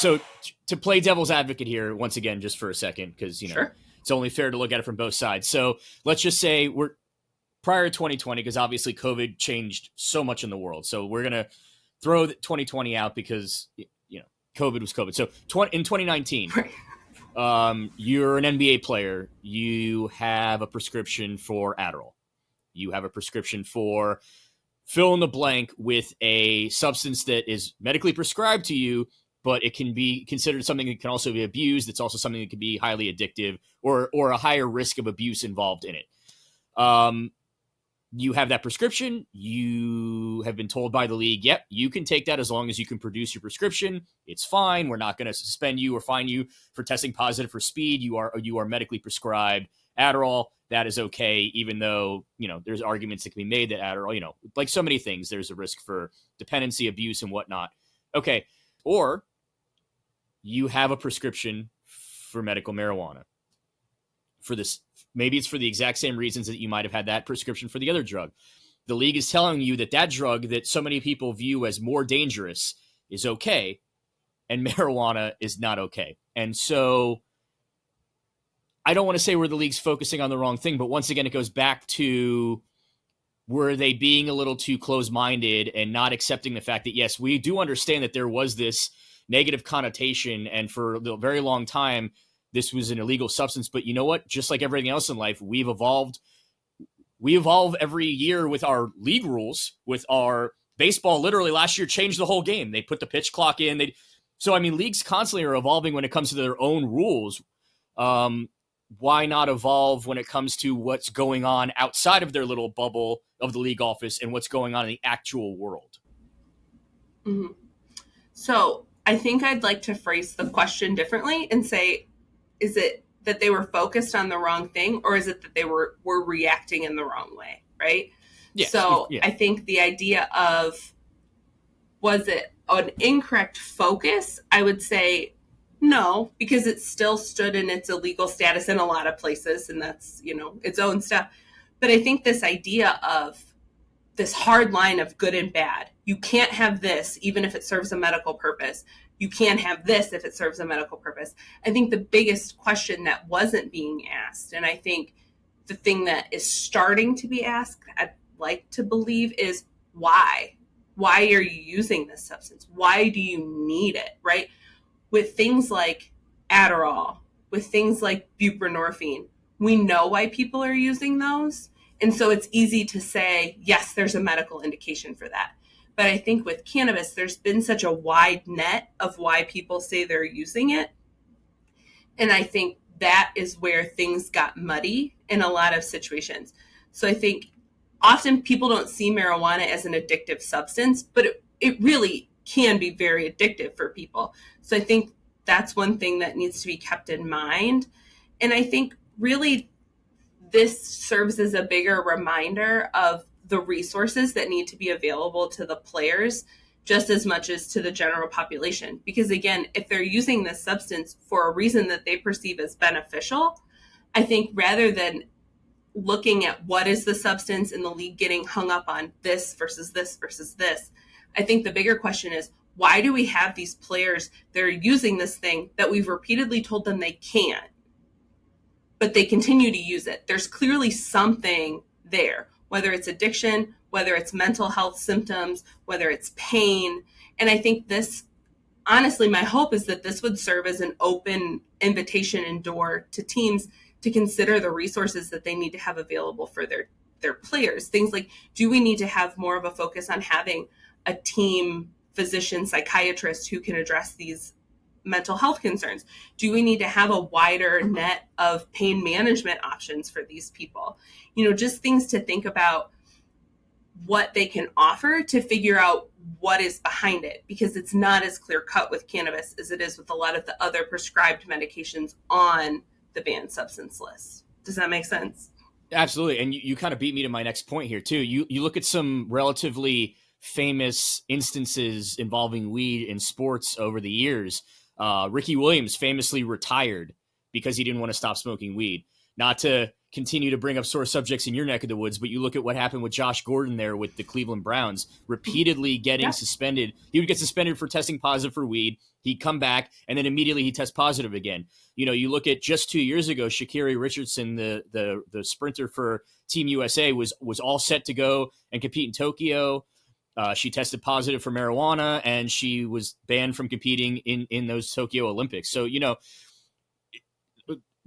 So to play devil's advocate here, once again, just for a second, because, Sure. it's only fair to look at it from both sides. So let's just say we're prior to 2020, because obviously COVID changed so much in the world. So we're going to throw 2020 out because, COVID was COVID. So in 2019, you're an NBA player. You have a prescription for Adderall. You have a prescription for fill in the blank with a substance that is medically prescribed to you, but it can be considered something that can also be abused. It's also something that can be highly addictive or a higher risk of abuse involved in it. You have that prescription. You have been told by the league, yep, you can take that as long as you can produce your prescription. It's fine. We're not going to suspend you or fine you for testing positive for speed. You are medically prescribed Adderall. That is okay, even though, there's arguments that can be made that Adderall, like so many things, there's a risk for dependency, abuse, and whatnot. Okay. Or you have a prescription for medical marijuana. For this, maybe it's for the exact same reasons that you might have had that prescription for the other drug. The league is telling you that drug that so many people view as more dangerous is okay, and marijuana is not okay. And so I don't want to say where the league's focusing on the wrong thing, but once again, it goes back to, were they being a little too close-minded and not accepting the fact that, yes, we do understand that there was this negative connotation, and for a very long time, this was an illegal substance. But you know what? Just like everything else in life, we've evolved. We evolve every year with our league rules, with our baseball. Literally last year changed the whole game. They put the pitch clock in. So leagues constantly are evolving when it comes to their own rules. Why not evolve when it comes to what's going on outside of their little bubble of the league office and what's going on in the actual world? Mm-hmm. So I think I'd like to phrase the question differently and say, is it that they were focused on the wrong thing, or is it that they were reacting in the wrong way, right? Yeah. So yeah. I think the idea of, was it an incorrect focus? I would say no, because it still stood in its illegal status in a lot of places, and that's, its own stuff. But I think this idea of this hard line of good and bad, you can't have this even if it serves a medical purpose. You can't have this if it serves a medical purpose. I think the biggest question that wasn't being asked, and I think the thing that is starting to be asked, I'd like to believe, is why? Why are you using this substance? Why do you need it, right? With things like Adderall, with things like buprenorphine, we know why people are using those. And so it's easy to say, yes, there's a medical indication for that. But I think with cannabis, there's been such a wide net of why people say they're using it. And I think that is where things got muddy in a lot of situations. So I think often people don't see marijuana as an addictive substance, but it really can be very addictive for people. So I think that's one thing that needs to be kept in mind. And I think really this serves as a bigger reminder of the resources that need to be available to the players just as much as to the general population. Because again, if they're using this substance for a reason that they perceive as beneficial, I think rather than looking at what is the substance in the league getting hung up on this versus this versus this, I think the bigger question is, why do we have these players that are using this thing that we've repeatedly told them they can't, but they continue to use it? There's clearly something there, whether it's addiction, whether it's mental health symptoms, whether it's pain. And I think this, honestly, my hope is that this would serve as an open invitation and door to teams to consider the resources that they need to have available for their players. Things like, do we need to have more of a focus on having a team physician, psychiatrist who can address these mental health concerns? Do we need to have a wider net of pain management options for these people? Just things to think about what they can offer to figure out what is behind it, because it's not as clear cut with cannabis as it is with a lot of the other prescribed medications on the banned substance list. Does that make sense? Absolutely. And you kind of beat me to my next point here too. You look at some relatively famous instances involving weed in sports over the years. Ricky Williams famously retired because he didn't want to stop smoking weed. not to continue to bring up sore subjects in your neck of the woods, but you look at what happened with Josh Gordon there with the Cleveland Browns, repeatedly getting suspended. He would get suspended for testing positive for weed. He'd come back, and then immediately he'd test positive again. You look at just 2 years ago, Sha'Carri Richardson, the sprinter for Team USA, was all set to go and compete in Tokyo. She tested positive for marijuana, and she was banned from competing in those Tokyo Olympics. So,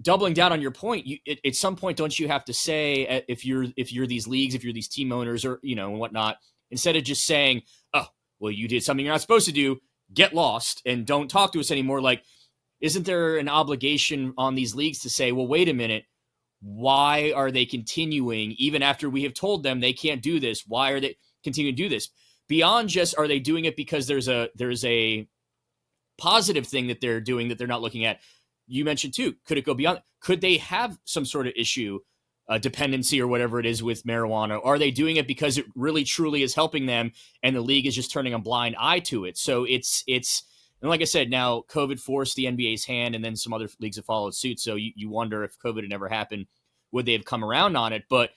doubling down on your point, at some point, don't you have to say, if you're these leagues, if you're these team owners, or and whatnot, instead of just saying, oh, well, you did something you're not supposed to do, get lost and don't talk to us anymore. Like, isn't there an obligation on these leagues to say, well, wait a minute, why are they continuing even after we have told them they can't do this? Why are they continuing to do this? Beyond just, are they doing it because there's a positive thing that they're doing that they're not looking at? You mentioned too, could it go beyond? Could they have some sort of issue, dependency or whatever it is with marijuana? Are they doing it because it really truly is helping them and the league is just turning a blind eye to it? So it's and like I said, now COVID forced the NBA's hand, and then some other leagues have followed suit. So you wonder, if COVID had never happened, would they have come around on it? But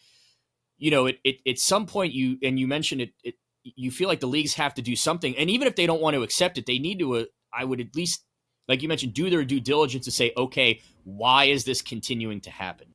at some point, you mentioned it, you feel like the leagues have to do something, and even if they don't want to accept it, they need to. I would at least, like you mentioned, do their due diligence to say, okay, why is this continuing to happen?